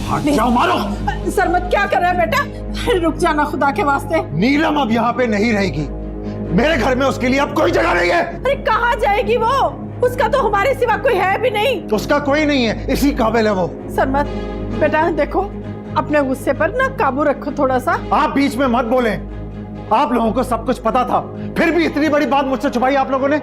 हट जाओ मारो। सरमत क्या कर रहा है बेटा? रुक जाना खुदा के वास्ते। नीलम अब यहाँ पे नहीं रहेगी। मेरे घर में उसके लिए अब कोई जगह नहीं है। अरे कहाँ जाएगी वो? उसका तो हमारे सिवा कोई है भी नहीं। उसका कोई नहीं है, इसी काबिल है वो। सरमत बेटा देखो, अपने गुस्से पर ना काबू रखो थोड़ा सा। आप बीच में मत बोलें। आप लोगों को सब कुछ पता था, फिर भी इतनी बड़ी बात मुझसे छुपाई आप लोगों ने।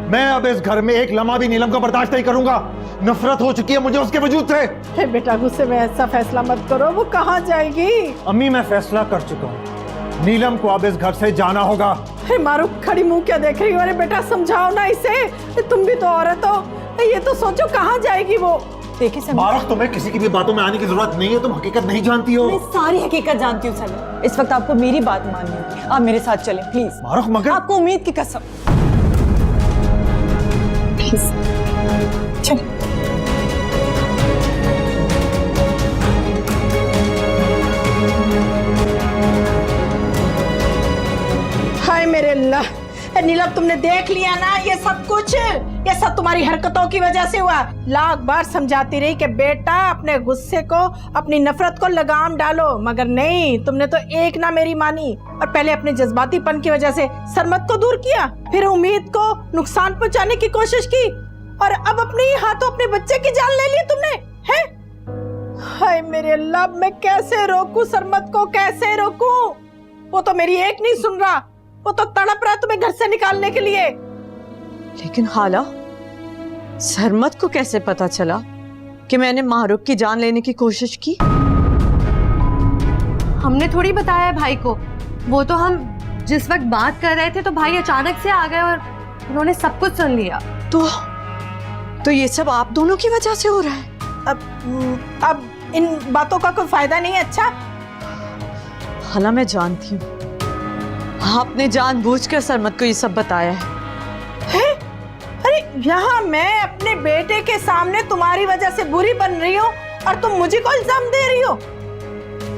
मैं अब इस घर में एक लम्हा भी नीलम को बर्दाश्त नहीं करूंगा। नफरत हो चुकी है मुझे उसके वजूद से। हे बेटा गुस्से में ऐसा फैसला मत करो। वो कहाँ जाएगी? अम्मी मैं फैसला कर चुका हूँ, नीलम को अब इस घर से जाना होगा। हे मारू खड़ी मुंह क्या देख रही हो? अरे बेटा समझाओ ना इसे, तुम भी तो औरत हो। ये तो सोचो कहाँ जाएगी वो। देखिए मारूफ, तुम्हें किसी की भी बातों में आने की जरूरत नहीं है। तुम हकीकत नहीं जानती हो। मैं सारी हकीकत जानती हूँ सर। इस वक्त आपको मेरी बात माननी होगी। आप मेरे साथ चलें प्लीज। मारूफ मगर आपको उम्मीद की कसम। प्लीज चलें। हाय मेरे अल्लाह। नीलम तुमने देख लिया ना ये सब कुछ? ये सब तुम्हारी हरकतों की वजह से हुआ। लाख बार समझाती रही कि बेटा अपने गुस्से को, अपनी नफरत को लगाम डालो, मगर नहीं, तुमने तो एक ना मेरी मानी। और पहले अपने जज्बातीपन की वजह से सरमत को दूर किया, फिर उम्मीद को नुकसान पहुंचाने की कोशिश की, और अब अपने ही हाथों अपने बच्चे की जान ले ली तुमने, हैं? हाय मेरे अल्लाह, मैं कैसे रोकूं सरमत को, कैसे रोकूं? वो तो मेरी एक नहीं सुन रहा, वो तो तड़प रहा है तुम्हें घर से निकालने के लिए। लेकिन खाला, सरमत को कैसे पता चला कि मैंने मारूफ की जान लेने की कोशिश की? हमने थोड़ी बताया भाई को। वो तो हम जिस वक्त बात कर रहे थे तो भाई अचानक से आ गए और उन्होंने सब कुछ सुन लिया। तो ये सब आप दोनों की वजह से हो रहा है? अब इन बातों का कोई फायदा नहीं है। अच्छा खाला मैं जानती हूँ, आपने जानबूझकर सरमत को ये सब बताया है। अरे यहाँ मैं अपने बेटे के सामने तुम्हारी वजह से बुरी बन रही हूँ और तुम मुझे को इल्जाम दे रही हो?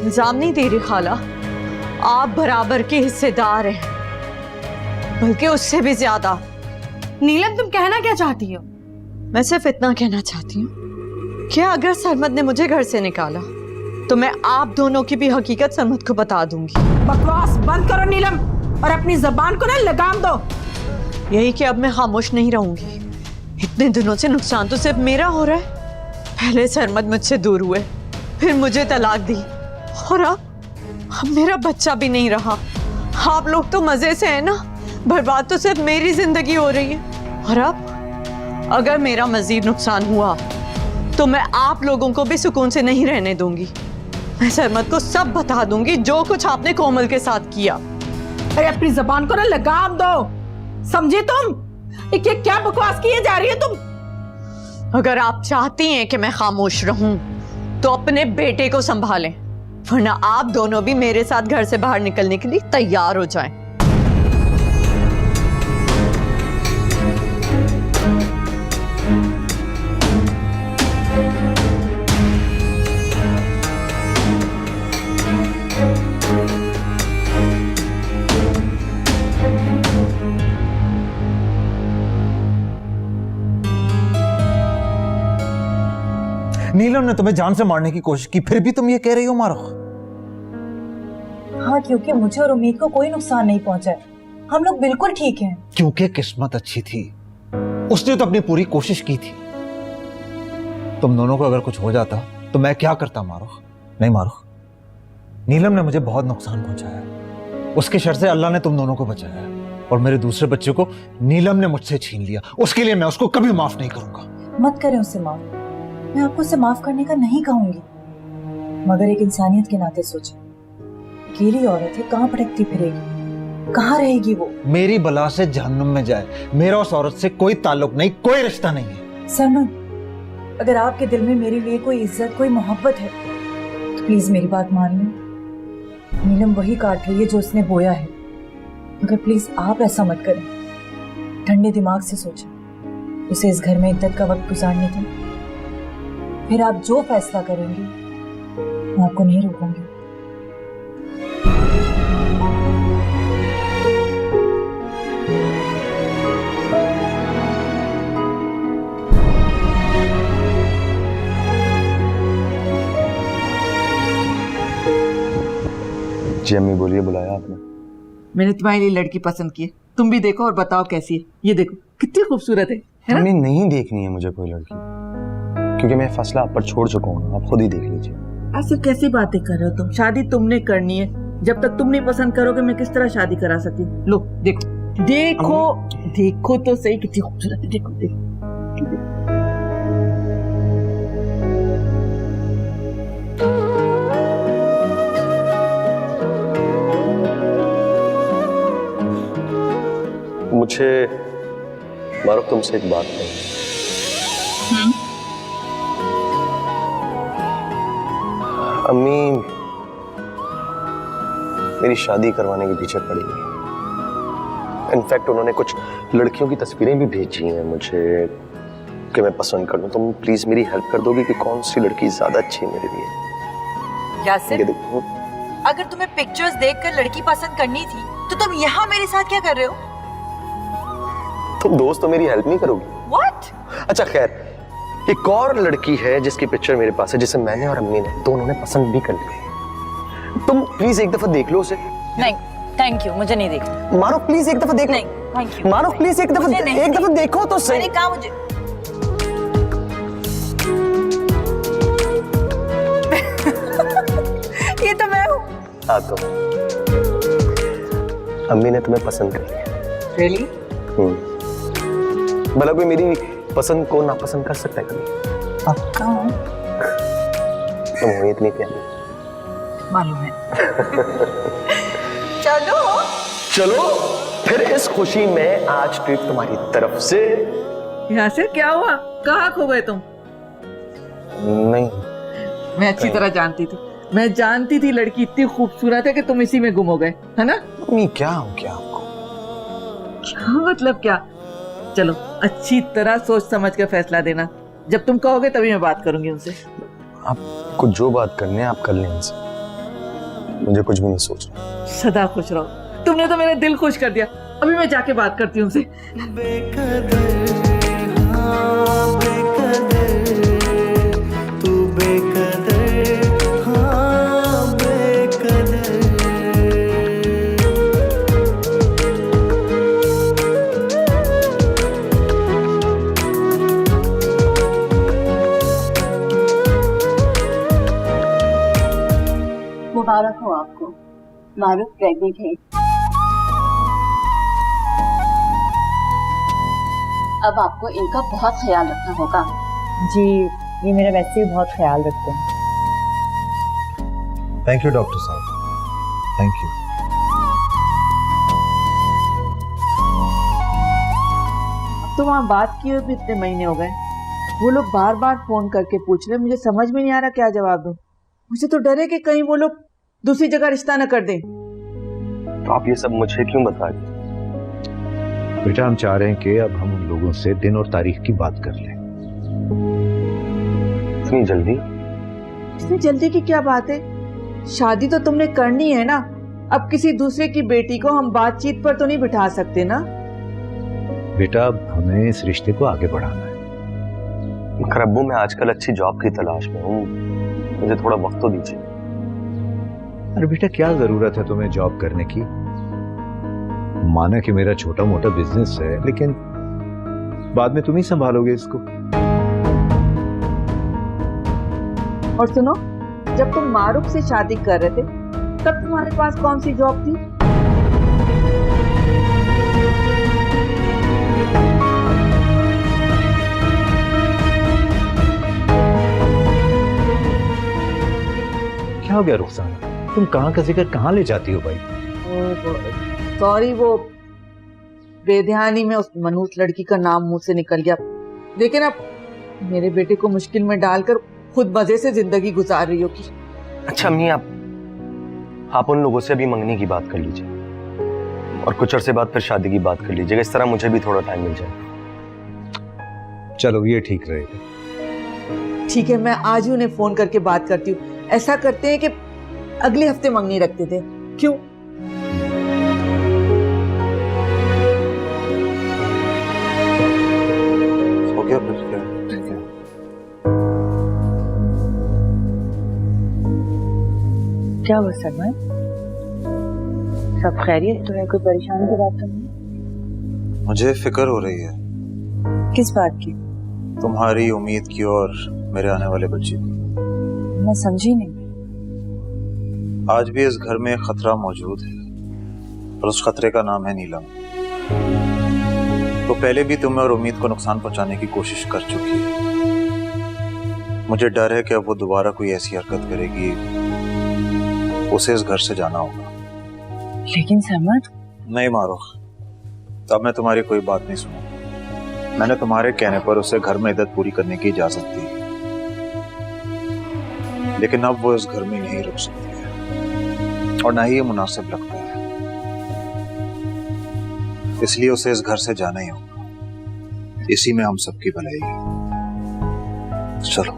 इल्जाम नहीं दे रही खाला, आप बराबर के हिस्सेदार हैं, बल्कि उससे भी ज्यादा। नीलम तुम कहना क्या चाहती हो? मैं सिर्फ इतना कहना चाहती हूँ कि अगर सरमत ने मुझे घर से निकाला तो मैं आप दोनों की भी हकीकत सरमत को बता दूंगी। बकवास बंद करो नीलम, और अपनी जबान को ना लगाम दो। यही कि अब मैं खामोश नहीं रहूंगी। इतने दिनों से नुकसान तो सिर्फ मेरा हो रहा है। पहले सरमत मुझसे दूर हुए, फिर मुझे तलाक दी, और अब मेरा बच्चा भी नहीं रहा। आप लोग तो मजे से है ना, बर्बाद तो सिर्फ मेरी जिंदगी हो रही है। और अब अगर मेरा मजीद नुकसान हुआ तो मैं आप लोगों को भी सुकून से नहीं रहने दूंगी। मैं सरमत को सब बता दूंगी जो कुछ आपने कोमल के साथ किया। अरे अपनी जबान को ना लगाम दो, समझे तुम? ये क्या बकवास किए जा रही है तुम? अगर आप चाहती हैं कि मैं खामोश रहूं तो अपने बेटे को संभालें, वरना आप दोनों भी मेरे साथ घर से बाहर निकलने के लिए तैयार हो जाएं। नीलम ने तुम्हें जान से मारने की कोशिश की, फिर भी तुम ये कह रही हो मारूफ? हाँ, क्योंकि मुझे और उम्मीद को कोई नुकसान नहीं पहुंचा है। हम लोग बिल्कुल ठीक हैं। क्योंकि किस्मत अच्छी थी, उसने तो अपनी पूरी कोशिश की थी। तुम दोनों को अगर कुछ हो जाता तो मैं क्या करता मारूफ? नहीं मारूफ, नीलम ने मुझे बहुत नुकसान पहुंचाया। उसके शर से अल्लाह ने तुम दोनों को बचाया, और मेरे दूसरे बच्चे को नीलम ने मुझसे छीन लिया। उसके लिए मैं उसको कभी माफ नहीं करूंगा। मत करें उसे माफ। मैं आपको उसे माफ करने का नहीं कहूंगी, मगर एक इंसानियत के नाते सोचें। अकेली औरत है, कहाँ भटकती फिरेगी, कहाँ रहेगी वो? मेरी बला से जहन्नुम में जाए, मेरा उस औरत से कोई ताल्लुक नहीं, कोई रिश्ता नहीं है। सरमत, अगर आपके दिल में मेरे लिए कोई इज्जत, कोई मोहब्बत है तो प्लीज मेरी बात मान लो। नीलम वही काट रही है जो उसने बोया है, मगर प्लीज आप ऐसा मत करें। ठंडे दिमाग से सोचें। उसे इस घर में इद्दत का वक्त गुजारने दें, फिर आप जो फैसला करेंगे मैं आपको नहीं रोकूंगी। जी अम्मी बोलिए, बुलाया आपने? मैंने तुम्हारे लिए लड़की पसंद की है, तुम भी देखो और बताओ कैसी है। ये देखो कितनी खूबसूरत है ना? अम्मी नहीं देखनी है मुझे कोई लड़की, क्योंकि मैं फैसला आप पर छोड़ चुका हूँ, आप खुद ही देख लीजिए। ऐसे कैसी बातें कर रहे हो तुम? शादी तुमने करनी है, जब तक तुम नहीं पसंद करोगे मैं किस तरह शादी करा सकती हूँ? लो देखो देखो देखो तो सही कितनी खूबसूरत है, देखो देखो। मुझे मारो तुमसे एक बात है। अम्मी मेरी शादी करवाने के पीछे पड़ी है। इनफैक्ट उन्होंने कुछ लड़कियों की तस्वीरें भी भेजी हैं मुझे कि मैं पसंद कर लूं। तुम प्लीज मेरी हेल्प कर दोगे कि कौन सी लड़की ज्यादा अच्छी है मेरे लिए? यासिर, ये देखो, अगर तुम्हें पिक्चर्स देखकर लड़की पसंद करनी थी तो तुम यहाँ मेरे साथ क्या कर रहे हो? तुम दोस्त तो मेरी हेल्प नहीं करोगी? What? अच्छा खैर, एक और लड़की है जिसकी पिक्चर मेरे पास है, जिसे मैंने और अम्मी ने दोनों ने पसंद भी कर ली। तुम प्लीज एक दफा देख लो उसे। नहीं थैंक यू, मुझे नहीं देखना। मारो प्लीज एक दफा देख लो। नहीं थैंक यू। मारो प्लीज एक दफा देखो तो सही। मैंने कहा मुझे। ये तो मैं हूँ। हाँ तो अम्मी ने तुम्हें पसंद कर लिया। Really? भला कोई मेरी पसंद को नापसंद कर सकता है कभी? पक्का तुम हो इतनी प्यारी। मालूम है। चलो चलो फिर इस खुशी में आज ट्रिप तुम्हारी तरफ से। यहाँ से क्या हुआ? कहाँ खो गए तुम? नहीं, मैं अच्छी तरह जानती थी, मैं जानती थी लड़की इतनी खूबसूरत है कि तुम इसी में गुम हो गए, है ना? अम्मी क्या हो गया आपको? क्या मतलब क्या? चलो अच्छी तरह सोच समझ कर फैसला देना, जब तुम कहोगे तभी मैं बात करूंगी उनसे। आपको जो बात करनी है आप कर लें इनसे, मुझे कुछ भी नहीं सोचना। सदा खुश रहो, तुमने तो मेरा दिल खुश कर दिया। अभी मैं जाके बात करती हूँ उनसे। मुबारक हो आपको, मारूफ प्रेग्नेंट है। अब आपको इनका बहुत ख्याल रखना होगा। जी, ये मेरा वैसे ही बहुत ख्याल रखते हैं। थैंक यू डॉक्टर साहब, थैंक यू। अब तो वहाँ बात किए भी इतने महीने हो गए, वो लोग बार बार फोन करके पूछ रहे, मुझे समझ में नहीं आ रहा क्या जवाब दूं। मुझे तो डर है कि कहीं वो लोग दूसरी जगह रिश्ता न कर दें। तो आप ये सब मुझे क्यों बता रही? बेटा हम चाह रहे हैं कि अब हम उन लोगों से दिन और तारीख की बात कर लें। इतनी जल्दी? इसमें जल्दी की क्या बात है? शादी तो तुमने करनी है ना। अब किसी दूसरे की बेटी को हम बातचीत पर तो नहीं बिठा सकते ना। बेटा अब हमें इस रिश्ते को आगे बढ़ाना है। मगर अब्बू मैं आजकल अच्छी जॉब की तलाश में हूँ, मुझे थोड़ा वक्त तो दीजिए। अरे बेटा क्या जरूरत है तुम्हें जॉब करने की? माना कि मेरा छोटा मोटा बिजनेस है, लेकिन बाद में तुम ही संभालोगे इसको। और सुनो, जब तुम मारूफ से शादी कर रहे थे तब तुम्हारे पास कौन सी जॉब थी? क्या हो गया रुखसाना, तुम कहाँ का जिक्र कहाँ ले जाती हो भाई? सॉरी, वो बेध्यानी में उस मनहूस लड़की का नाम मुंह से निकल गया। लेकिन अब मेरे बेटे को मुश्किल में डालकर खुद मजे से जिंदगी गुजार रही हो की। अच्छा अम्मी, आप उन लोगों से अभी मंगनी की बात कर लीजिए और कुछ अरसे बाद फिर शादी की बात कर लीजिएगा, इस तरह मुझे भी थोड़ा टाइम मिल जाए। चलो ये ठीक रहेगा। ठीक है, मैं आज ही उन्हें फोन करके बात करती हूँ। ऐसा करते हैं कि अगले हफ्ते मंगनी रखते थे, क्यों? हो गया फिर क्या? ठीक है। क्या हुआ सरमन? सब खैरियत तो है? कोई परेशानी की बात तो नहीं? मुझे फिक्र हो रही है किस बात की? तुम्हारी, उम्मीद की और मेरे आने वाले बच्चे की। मैं समझी नहीं। आज भी इस घर में एक खतरा मौजूद है और उस खतरे का नाम है नीलम। तो पहले भी तुम्हें और उम्मीद को नुकसान पहुंचाने की कोशिश कर चुकी है। मुझे डर है कि अब वो दोबारा कोई ऐसी हरकत करेगी, उसे इस घर से जाना होगा। लेकिन सरमद, नहीं मारो, तब मैं तुम्हारी कोई बात नहीं सुनूंगा। मैंने तुम्हारे कहने पर उसे घर में इद्दत पूरी करने की इजाजत दी, लेकिन अब वो इस घर में नहीं रुक सकती है और ना ही ये मुनासिब लगता है। इसलिए उसे इस घर से जाना ही होगा। इसी में हम सबकी भलाई है। चलो।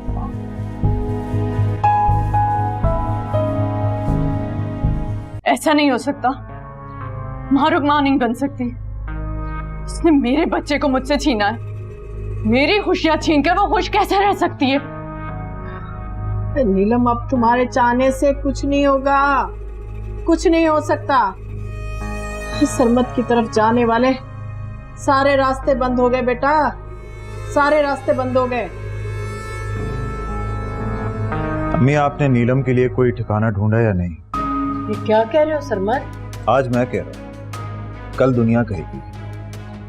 ऐसा नहीं हो सकता। मारूक मां नहीं बन सकती। उसने मेरे बच्चे को मुझसे छीना है। मेरी खुशियां छीनकर वो खुश कैसे रह सकती है? नीलम, अब तुम्हारे चाहने से कुछ नहीं होगा, कुछ नहीं हो सकता। सरमत की तरफ जाने वाले सारे रास्ते बंद हो गए बेटा, सारे रास्ते बंद हो गए। अम्मी, आपने नीलम के लिए कोई ठिकाना ढूंढा या नहीं? ये क्या कह रहे हो सरमत? आज मैं कह रहा हूँ, कल दुनिया कहेगी।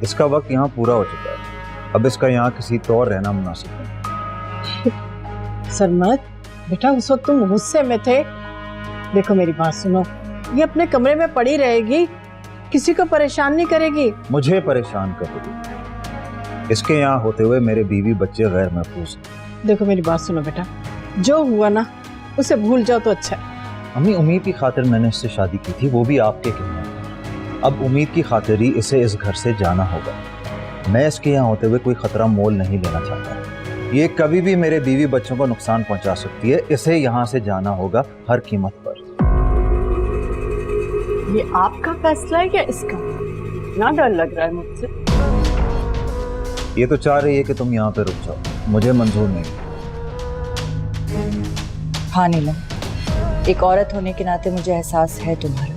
इसका वक्त यहाँ पूरा हो चुका है। अब इसका यहाँ किसी तो और रहना मुनासिब है। सरमत बेटा, उस वक्त तुम गुस्से में थे। देखो मेरी बात सुनो, ये अपने कमरे में पड़ी रहेगी, किसी को परेशान नहीं करेगी। मुझे परेशान करेगी। इसके यहाँ होते हुए मेरे बीवी बच्चे गैर महफूज हैं। देखो मेरी बात सुनो बेटा, जो हुआ ना उसे भूल जाओ तो अच्छा है। अम्मी, उम्मीद की खातिर मैंने इससे शादी की थी, वो भी आपके कहने पर। अब उम्मीद की खातिर ही इसे इस घर से जाना होगा। मैं इसके यहाँ होते हुए कोई खतरा मोल नहीं लेना चाहता। ये कभी भी मेरे बीवी बच्चों को नुकसान पहुंचा सकती है। इसे यहाँ से जाना होगा हर कीमत पर। ये आपका फैसला है या इसका? ना डर लग रहा है मुझसे। ये तो चाह रही है कि तुम यहाँ पे रुक जाओ, मुझे मंजूर नहीं। हाँ नीलम, एक औरत होने के नाते मुझे एहसास है तुम्हारा,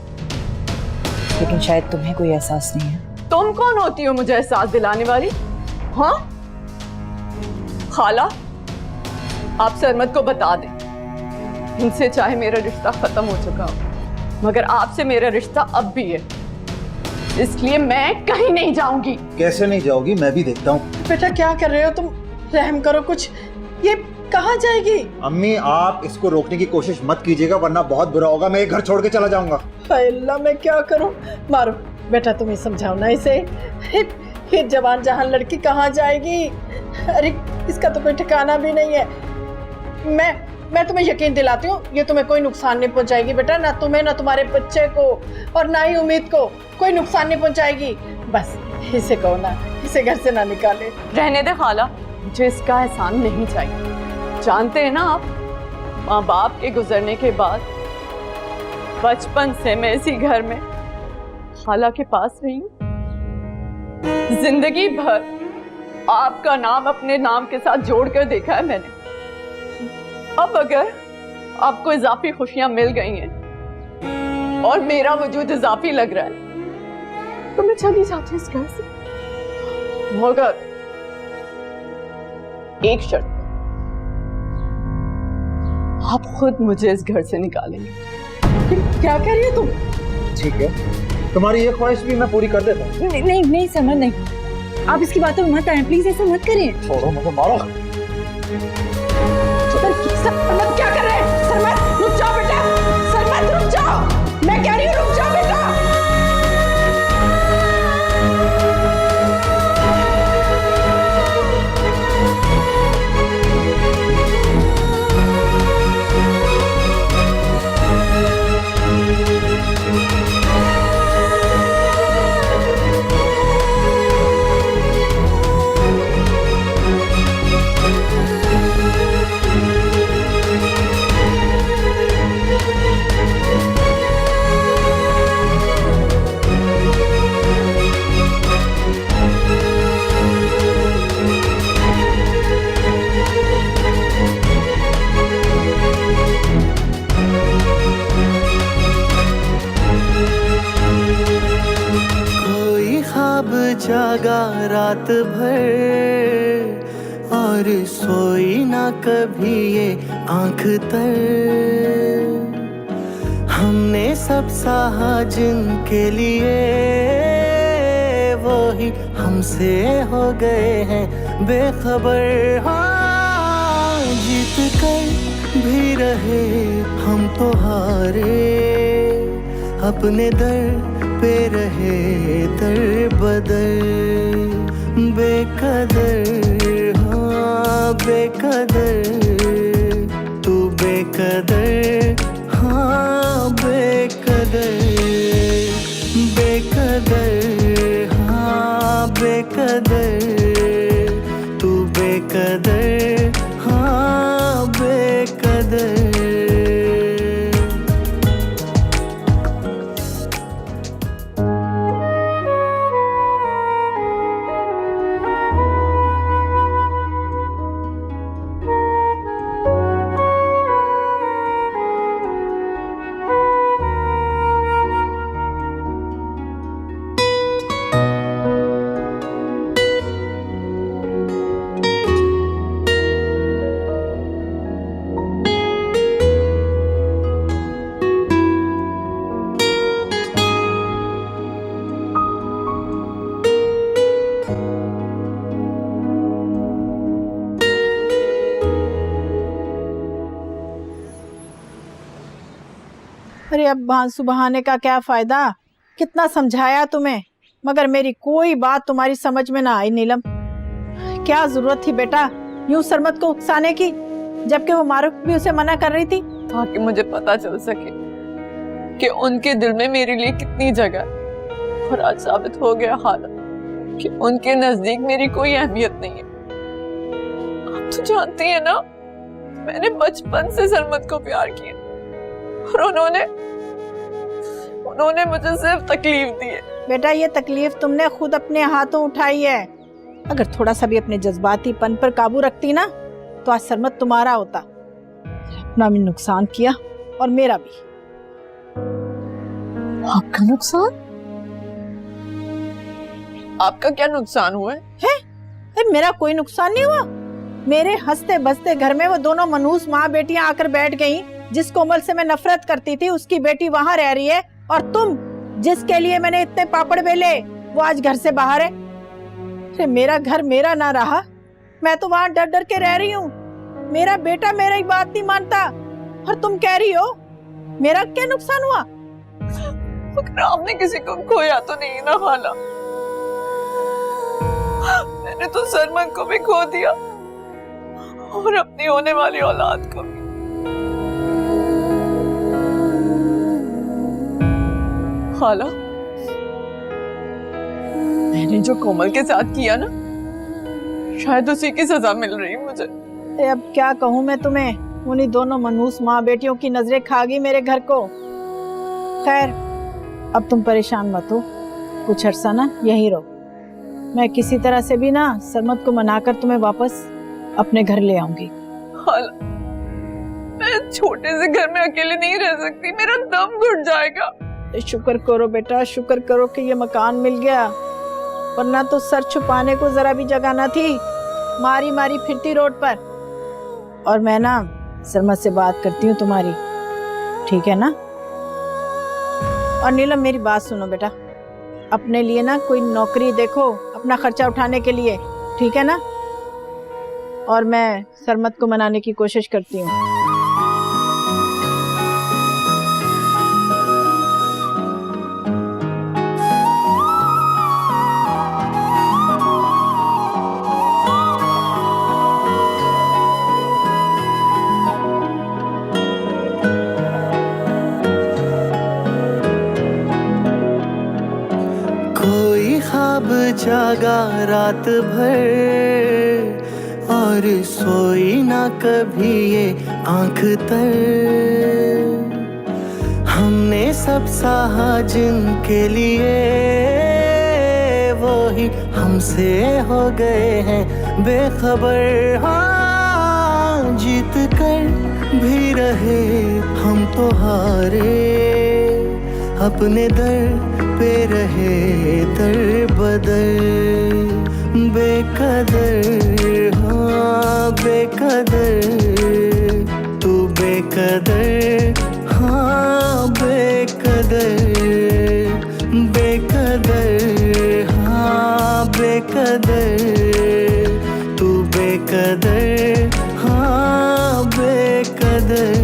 लेकिन शायद तुम्हें कोई एहसास नहीं है। तुम कौन होती हो मुझे एहसास दिलाने वाली? हाँ खाला, आप सरमत को बता दें, इनसे चाहे मेरा रिश्ता खत्म हो चुका हो, मगर आपसे मेरा रिश्ता अब भी है। इसलिए मैं कहीं नहीं जाऊंगी। कैसे नहीं जाओगी? मैं भी देखता हूँ। बेटा क्या कर रहे हो तुम? रहम करो कुछ। ये कहाँ जाएगी? अम्मी, आप इसको रोकने की कोशिश मत कीजिएगा, वरना बहुत बुरा होगा। मैं ये घर छोड़ के चला जाऊंगा। हाय अल्लाह, मैं क्या करूं? मारो बेटा, तुम ही समझाओ ना इसे। ये जवान जहान लड़की कहाँ जाएगी? अरे इसका तो कोई ठिकाना भी नहीं है। मैं तुम्हें यकीन दिलाती हूँ, ये तुम्हें कोई नुकसान नहीं पहुंचाएगी बेटा, ना तुम्हें, ना तुम्हारे बच्चे को, और ना ही उम्मीद को कोई नुकसान नहीं पहुंचाएगी। बस इसे कहो ना, इसे घर से ना निकाले। रहने दे खाला, मुझे इसका एहसान नहीं चाहिए। जानते हैं ना आप, माँ बाप के गुजरने के बाद बचपन से मैं इसी घर में खाला के पास रही हूँ। जिंदगी भर आपका नाम अपने नाम के साथ जोड़कर देखा है मैंने। अब अगर आपको इजाफी खुशियां मिल गई हैं और मेरा वजूद इजाफी लग रहा है, तो मैं चली जाती हूँ इस घर से, मगर एक शर्त, आप खुद मुझे इस घर से निकालेंगे। क्या कह रही हो तुम? ठीक है, तुम्हारी ये ख्वाहिश भी मैं पूरी कर देता हूँ। नहीं समझ नहीं, आप इसकी बातों में मत आए, प्लीज ऐसा मत करें। छोड़ो मुझे, मारो। सरमत क्या कर रहे हैं? सरमत रुक जाओ बेटा, सरमत रुक जाओ, मैं कह रही हूँ रुक जाओ बेटा। जागा रात भर और सोई ना कभी ये आंख तर। हमने सब सहा जिनके लिए वो ही हमसे हो गए हैं बेखबर। हाँ, जीत कर भी रहे हम तो हारे, अपने दर पे रहे दर बदर। बेकदर, हाँ बेकदर, तू बेकदर, हाँ बेकदर। बेकदर, हाँ बेकदर, तू बेकदर, हाँ बेकदर। अरे अब बांसु बहाने का क्या फायदा, कितना समझाया तुम्हें, मगर मेरी कोई बात तुम्हारी समझ में ना आई। नीलम, क्या जरूरत थी बेटा यूं सरमत को उकसाने की, जबकि वो मारूफ भी उसे मना कर रही थी। ताकि मुझे पता चल सके कि उनके दिल में मेरे लिए कितनी जगह है। और आज साबित हो गया हालत कि उनके नजदीक मेरी कोई अहमियत नहीं है। आप तो जानती है ना, मैंने बचपन से सरमत को प्यार किया और उन्होंने मुझे सिर्फ तकलीफ दी है। बेटा ये तकलीफ तुमने खुद अपने हाथों उठाई है। अगर थोड़ा सा भी अपने जज्बातीपन पर काबू रखती ना तो आज सरमत तुम्हारा होता। अपना भी नुकसान किया और मेरा भी। आपका नुकसान? आपका क्या नुकसान हुआ है? अरे मेरा कोई नुकसान नहीं हुआ। मेरे हंसते बसते घर में वो दोनों मनहूस माँ बेटियां आकर बैठ गईं। जिस कोमल से मैं नफरत करती थी उसकी बेटी वहाँ रह रही है, और तुम जिसके लिए मैंने इतने पापड़ बेले वो आज घर से बाहर है। अरे मेरा घर मेरा ना रहा, मैं तो वहाँ डर डर के रह रही हूँ। मेरा बेटा मेरी बात नहीं मानता और तुम कह रही हो मेरा क्या नुकसान हुआ? मगर आपने किसी को खोया तो नहीं ना खाला। मैंने तो सरमत को भी खो दिया और अपनी होने वाली औलाद को भी। खाला, मैंने जो कोमल के साथ किया ना, शायद उसी की सजा मिल रही मुझे। अब क्या कहूँ मैं तुम्हें, उन्हीं दोनों मनहूस माँ बेटियों की नजरें खा गई मेरे घर को। खैर अब तुम परेशान मत हो, कुछ अरसा ना यहीं रहो। मैं किसी तरह से भी ना सरमत को मनाकर तुम्हें वापस अपने घर ले आऊंगी। खाला, मैं छोटे से घर में अकेले नहीं रह सकती, मेरा दम घुट जाएगा। शुक्र करो बेटा, शुक्र करो कि ये मकान मिल गया, वरना तो सर छुपाने को जरा भी जगह न थी। मारी मारी फिरती रोड पर। और मैं ना सरमत से बात करती हूँ तुम्हारी, ठीक है ना? और नीलम मेरी बात सुनो बेटा, अपने लिए ना कोई नौकरी देखो अपना खर्चा उठाने के लिए, ठीक है ना? और मैं सरमत को मनाने की कोशिश करती हूँ। जागा रात भर और सोई ना कभी ये आंख तर। हमने सब सहा जिनके लिए वो ही हमसे हो गए हैं बेखबर। हाँ, जीत कर भी रहे हम तो हारे, अपने दर पे रहे दर बदर, बेकदर हाँ बेकदर, तू बेकदर हाँ बेकदर, बेकदर हाँ बेकदर, तू बेकदर हाँ बेकदर।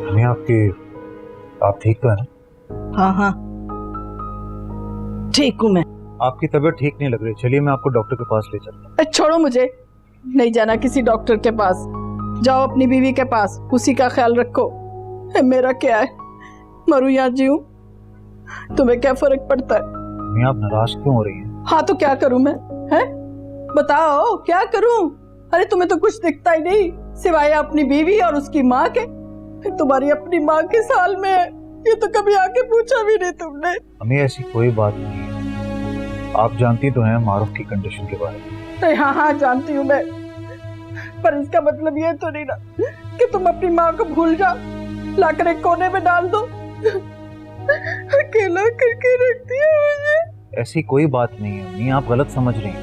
हमें आपकी आप ठीक तो है ना? हाँ हाँ ठीक हूँ मैं। आपकी तबीयत ठीक नहीं लग रही, चलिए मैं आपको डॉक्टर के पास ले चलता छोड़ो, मुझे नहीं जाना किसी डॉक्टर के पास। जाओ अपनी बीवी के पास, उसी का ख्याल रखो। मेरा क्या है, मरूं या जीऊं, तुम्हें क्या फर्क पड़ता है? हूँ। आप नाराज क्यों हो रही हैं? हाँ तो क्या करूं मैं, हैं? बताओ क्या करूं? अरे तुम्हें तो कुछ दिखता ही नहीं सिवाय अपनी बीवी और उसकी माँ के। फिर तुम्हारी अपनी माँ किस हाल में है, ये तो कभी आके पूछा भी नहीं तुमने। हमें ऐसी कोई बात नहीं है, आप जानती तो हैं मारूफ की कंडीशन के बारे में। हाँ हाँ जानती हूँ मैं, पर इसका मतलब ये तो नहीं ना कि तुम अपनी माँ को भूल जाओ, लाकर एक कोने में डाल दो, अकेला करके रख दिया मुझे। ऐसी कोई बात नहीं है अम्मी, आप गलत समझ रही हैं।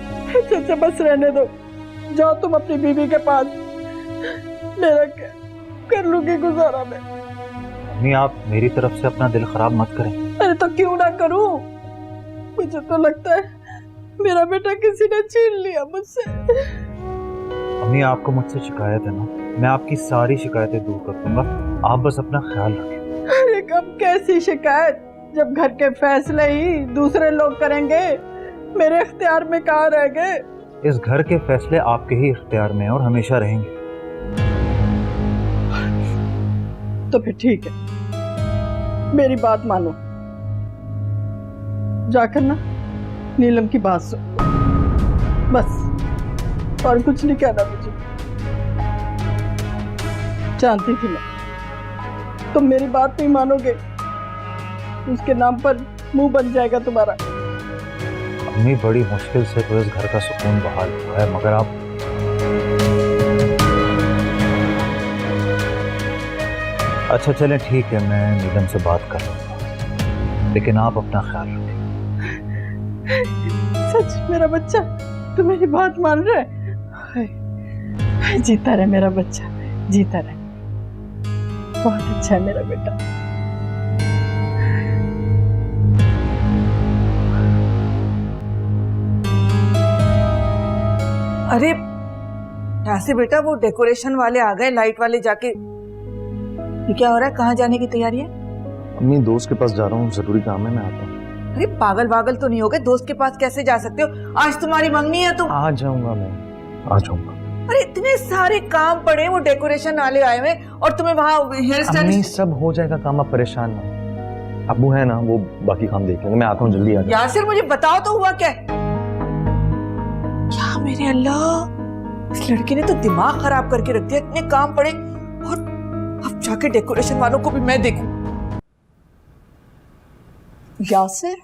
अच्छा बस रहने दो, जाओ तुम अपनी बीवी के पास। मेरा क्या कर लूंगी गुजारा मैं। अम्मी आप मेरी तरफ से अपना दिल खराब मत करें। अरे तो क्यों ना करूं, मुझे तो लगता है मेरा बेटा किसी ने छीन लिया मुझसे। अम्मी आपको मुझसे शिकायत है ना, मैं आपकी सारी शिकायतें दूर कर दूंगा, आप बस अपना ख्याल रखें। अरे कब कैसी शिकायत, जब घर के फैसले ही दूसरे लोग करेंगे, मेरे इख्तियार में कहाँ रह गए? इस घर के फैसले आपके ही इख्तियार में हैं और हमेशा रहेंगे। तो फिर ठीक है, मेरी बात मानो, जाकर ना नीलम की बात सुन, बस, और कुछ नहीं कहना मुझे। जानती थी मैं तुम मेरी बात नहीं मानोगे, उसके नाम पर मुंह बन जाएगा तुम्हारा। अम्मी बड़ी मुश्किल से तो इस घर का सुकून बहाल हुआ है, मगर आप अच्छा चलें ठीक है, मैं नीलम से बात कर लूंगा, लेकिन आप अपना ख्याल रखें। सच मेरा बच्चा, तू मेरी बात मान रहा है? जीता रहे मेरा बच्चा, जीता रहे, बहुत अच्छा है मेरा बेटा। अरे ऐसे बेटा, वो डेकोरेशन वाले आ गए, लाइट वाले, जाके ये क्या हो रहा है? कहाँ जाने की तैयारी है? अम्मी दोस्त के पास जा रहा हूँ, जरूरी काम है, मैं आता हूँ। अरे पागल वागल तो नहीं हो गए? दोस्त के पास कैसे जा सकते हो? आज तुम्हारी मंगनी है, तुम आ जाऊंगा, मैं आ जाऊंगा। अरे इतने सारे काम पड़े, वो डेकोरेशन वाले आए हुए और तुम्हें वहाँ हेयर स्टाइल। सब हो जाएगा काम, आप परेशान ना। अब्बू है ना, वो बाकी काम देख लेंगे, मैं आता हूँ, जल्दी आ जाऊँ। यासिर मुझे बताओ तो हुआ क्या? क्या मेरे अल्लाह, इस लड़के ने तो दिमाग खराब करके रख दिया, इतने काम पड़े और अब जाके डेकोरेशन वालों को भी मैं देखूं। यासिर,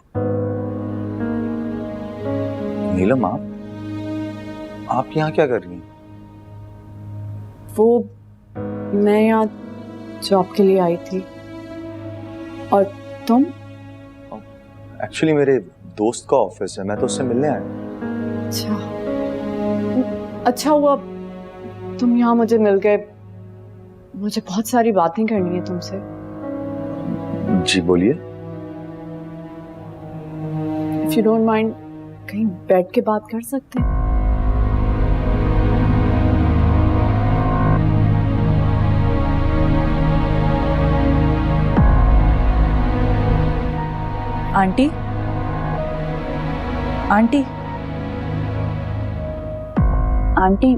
नीलम आप यहाँ क्या कर रही हैं? वो मैं यहाँ जॉब के लिए आई थी, और तुम? एक्चुअली मेरे दोस्त का ऑफिस है, मैं तो उससे मिलने आया। अच्छा हुआ तुम यहाँ मुझे मिल गए, मुझे बहुत सारी बातें करनी है तुमसे। जी बोलिए। इफ यू डोंट माइंड, कहीं बैठ के बात कर सकते हैं? आंटी, आंटी, आंटी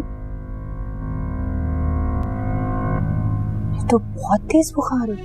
ये तो बहुत तेज बुखार है।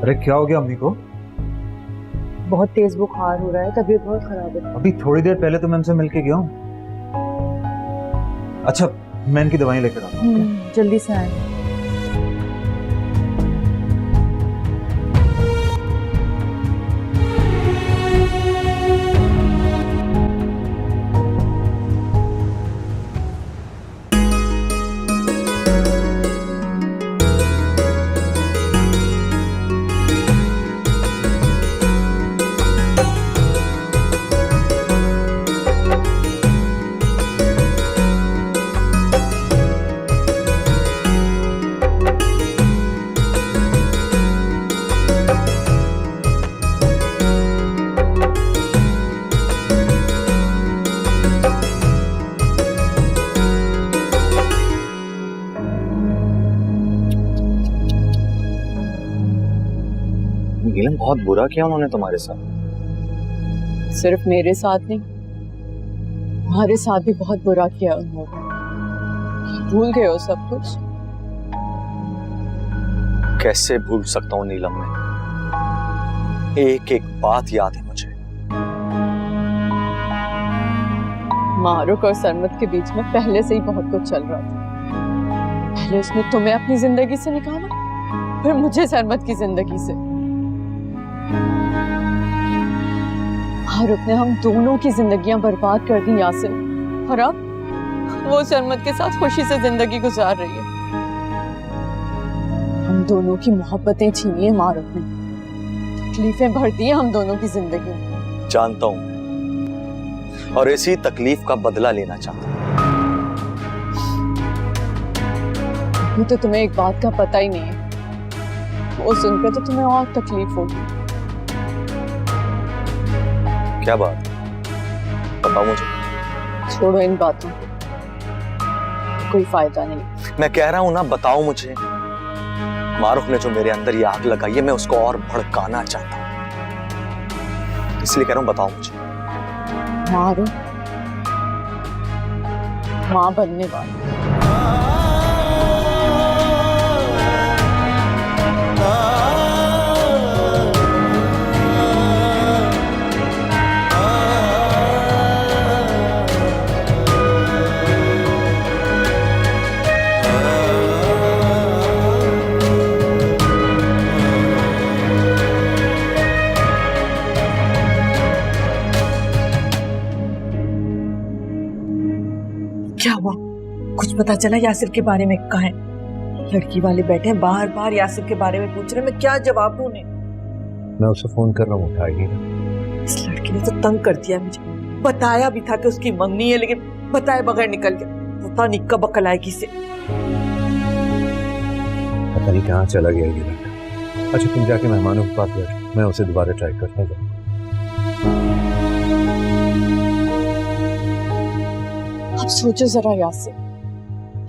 अरे क्या हो गया अम्मी को? बहुत तेज बुखार हो रहा है, तबीयत बहुत खराब है। अभी थोड़ी देर पहले तो मैं उनसे मिलके गया हूँ। अच्छा मैं इनकी दवाई लेकर आता हूँ। जल्दी से आए। नीलम बहुत बुरा किया उन्होंने तुम्हारे साथ। सिर्फ मेरे साथ नहीं, हमारे साथ भी बहुत बुरा किया उन्होंने। भूल गए हो सब कुछ? कैसे भूल सकता हूँ नीलम, में एक एक बात याद है मुझे। मारूक और सरमत के बीच में पहले से ही बहुत कुछ चल रहा था। पहले उसने तुम्हें अपनी जिंदगी से निकाला, फिर मुझे सरमत की जिंदगी से। मारूक ने हम दोनों की जिंदगियां बर्बाद कर दी यासिर, और अब वो सरमत के साथ खुशी से जिंदगी गुजार रही है। हम दोनों की मोहब्बतें छीनी है मारूक ने, तकलीफें भर दी है हम दोनों की जिंदगी में। जानता हूं और इसी तकलीफ का बदला लेना चाहता हूं। ये तो तुम्हें एक बात का पता ही नहीं है, वो सुनकर तो तुम्हें और तकलीफ होगी। क्या बात? बताओ मुझे। छोड़ो इन बातों, कोई फायदा नहीं। मैं कह रहा हूं ना, बताओ मुझे। मारूफ ने जो मेरे अंदर ये आग लगाई है, मैं उसको और भड़काना चाहता हूं, इसलिए कह रहा हूं, बताओ मुझे। मारूफ मां बनने वाली। क्या हुआ? कुछ पता चला यासिर के बारे में? कहाँ है? लड़की वाले बैठे हैं, बार बार यासिर के बारे में पूछ रहे, मैं क्या जवाब दूं उन्हें? मैं उसे फोन कर रहा हूँ, उठाएगी ना। इस लड़की ने तो तंग कर दिया मुझे। बताया भी था कि उसकी मंगनी है, लेकिन बताए बगैर निकल गया। पता नहीं कब अकल आएगी इसे। पता नहीं कहाँ चला गया ये लड़का। अच्छा तुम जाके मेहमानों के पास बैठो, मैं उसे दोबारा ट्राई करता हूँ। अब सोचो जरा यासिर,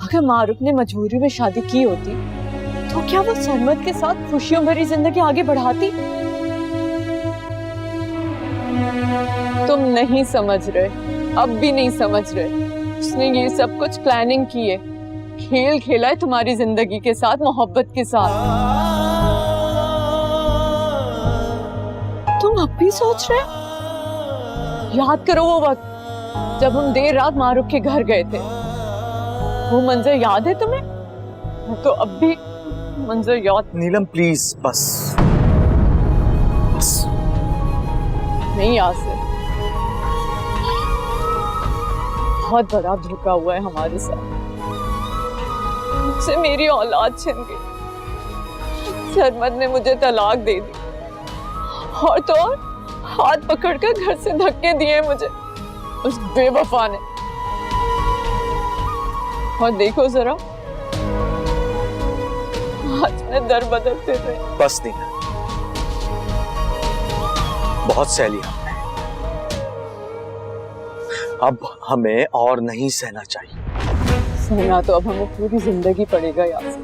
अगर मारूफ ने मजबूरी में शादी की होती तो क्या वो सरमत के साथ खुशियों भरी जिंदगी आगे बढ़ाती? तुम नहीं समझ रहे, अब भी नहीं समझ रहे। उसने ये सब कुछ प्लानिंग की है, खेल खेला है तुम्हारी जिंदगी के साथ, मोहब्बत के साथ। तुम अब भी सोच रहे? याद करो वो वक्त जब हम देर रात मारूफ के घर गए थे। वो मंजर याद है तुम्हें? तो अब भी मंजर याद नीलम प्लीज, बस नहीं यासिर। बहुत बड़ा धोखा हुआ है हमारे साथ। मुझसे मेरी औलाद छिन गई। सरमद ने मुझे तलाक दे दी और तो और हाथ पकड़कर घर से धक्के दिए मुझे उस बेवफा ने। और देखो जरा आज मैं दर बदर फिर रही। बस नीलम, बहुत सह लिया हमने, अब हमें और नहीं सहना चाहिए। सहना तो अब हमें पूरी जिंदगी पड़ेगा यासिर।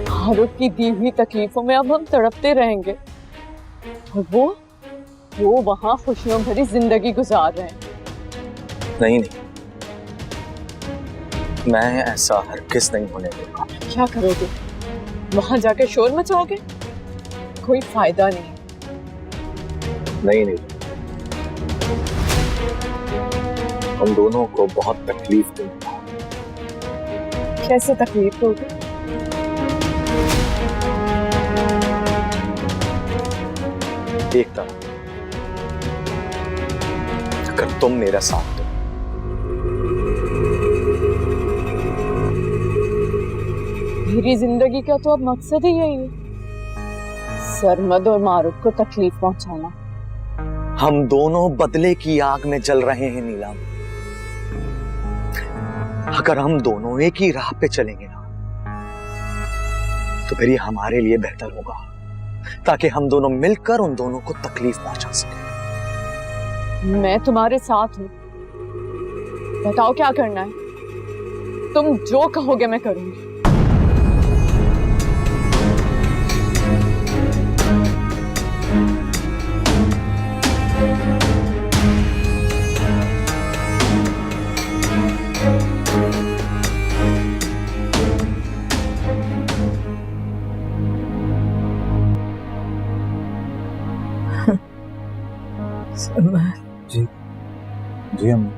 फारूक की दी हुई तकलीफों में अब हम तड़पते रहेंगे और वो वहां खुशियों भरी जिंदगी गुजार रहे हैं। नहीं नहीं, मैं ऐसा हरगिज़ नहीं होने दूंगा। क्या करोगे? वहां जाकर शोर मचाओगे? कोई फायदा नहीं। नहीं, हम दोनों को बहुत तकलीफ देंगे। कैसे तकलीफ होगी? एक तरह, अगर तुम मेरा साथ दो। मेरी जिंदगी का तो अब मकसद ही यही है, सरमद और मारूफ को तकलीफ पहुंचाना। हम दोनों बदले की आग में जल रहे हैं नीलम। अगर हम दोनों एक ही राह पे चलेंगे ना, तो फिर ये हमारे लिए बेहतर होगा, ताकि हम दोनों मिलकर उन दोनों को तकलीफ पहुंचा सकें। मैं तुम्हारे साथ हूं, बताओ क्या करना है? तुम जो कहोगे मैं करूंगी। जी जी अम्मी।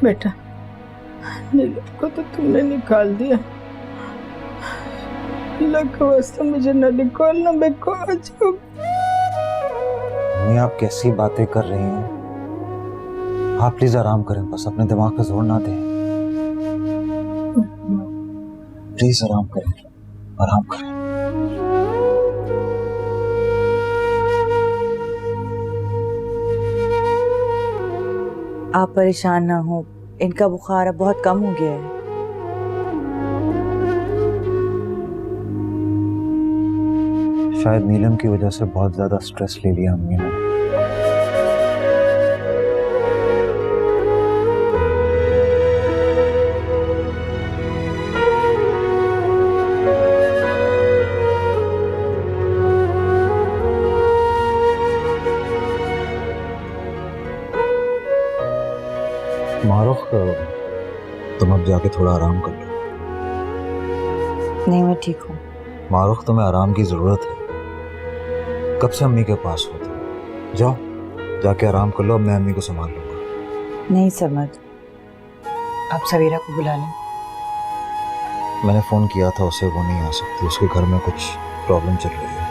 बेटा, नीलम को तो तुमने निकाल दिया, लग वास्ते मुझे न निकालना। बेको अम्मी, आप कैसी बातें कर रही हैं? आप प्लीज आराम करें, बस अपने दिमाग पे जोर ना दें। प्लीज आराम करें, आराम करें। आप परेशान ना हो, इनका बुखार अब बहुत कम हो गया है। शायद नीलम की वजह से बहुत ज्यादा स्ट्रेस ले लिया अम्मी ने। मारूफ, तुम अब जाके थोड़ा आराम कर लो। नहीं, मैं ठीक हूँ। मारूफ, तुम्हें आराम की जरूरत है, कब से अम्मी के पास होते। जाओ, जाके आराम कर लो, अब मैं अम्मी को संभाल लूंगा। नहीं सरमद, आप सवेरा को बुला लें। मैंने फोन किया था उसे, वो नहीं आ सकती, उसके घर में कुछ प्रॉब्लम चल रही है।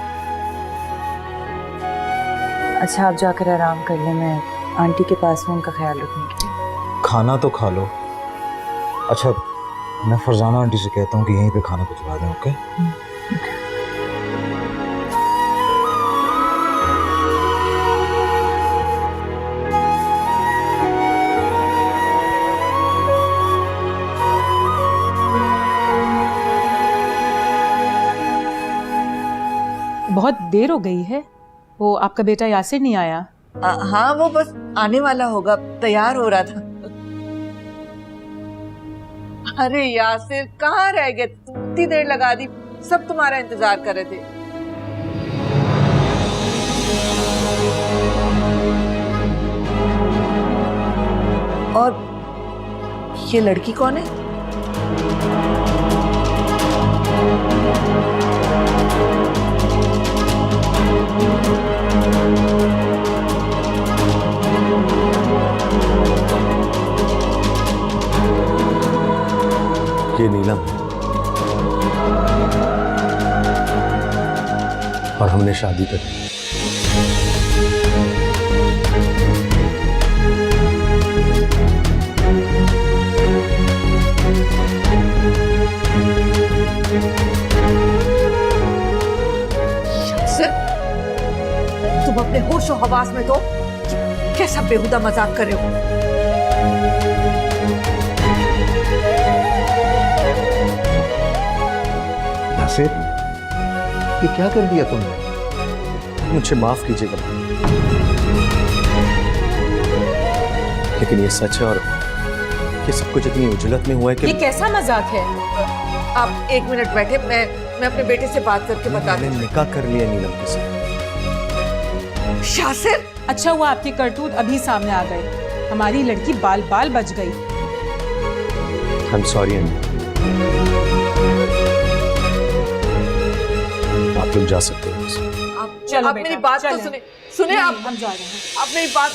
अच्छा, आप जाकर आराम कर लें, मैं आंटी के पास हूँ उनका ख्याल रखने के लिए। खाना तो खा लो। अच्छा, मैं फरजाना आंटी से कहता हूँ कि यहीं पे खाना भिजवा दें। ओके? बहुत देर हो गई है, वो आपका बेटा यासिर नहीं आया? हाँ, वो बस आने वाला होगा, तैयार हो रहा था। अरे यासिर, कहाँ रह गए? इतनी देर लगा दी, सब तुम्हारा इंतजार कर रहे थे। और ये लड़की कौन है? ये नीलम है और हमने शादी कर ली। अपने होश और हवास में तो कैसा बेहुदा मजाक कर रहे हो। नासिर, ये क्या कर दिया तुमने? मुझे माफ कीजिएगा, लेकिन ये सच है और ये सब कुछ इतनी उजलत में हुआ है कि ये कैसा मजाक है? आप 1 मिनट बैठे, मैं अपने बेटे से बात करके बता मैंने दूं। निकाह कर लिया नीलम के साथ। शासिर, अच्छा हुआ आपके करतूत अभी सामने आ गए, हमारी लड़की बाल बाल बच गई। आई एम सॉरी अंडी, आप लोग जा सकते हो। चलो आप बेटा, मेरी बात तो चलें। सुने नहीं, आप हम जा रहे हैं। आप मेरी बात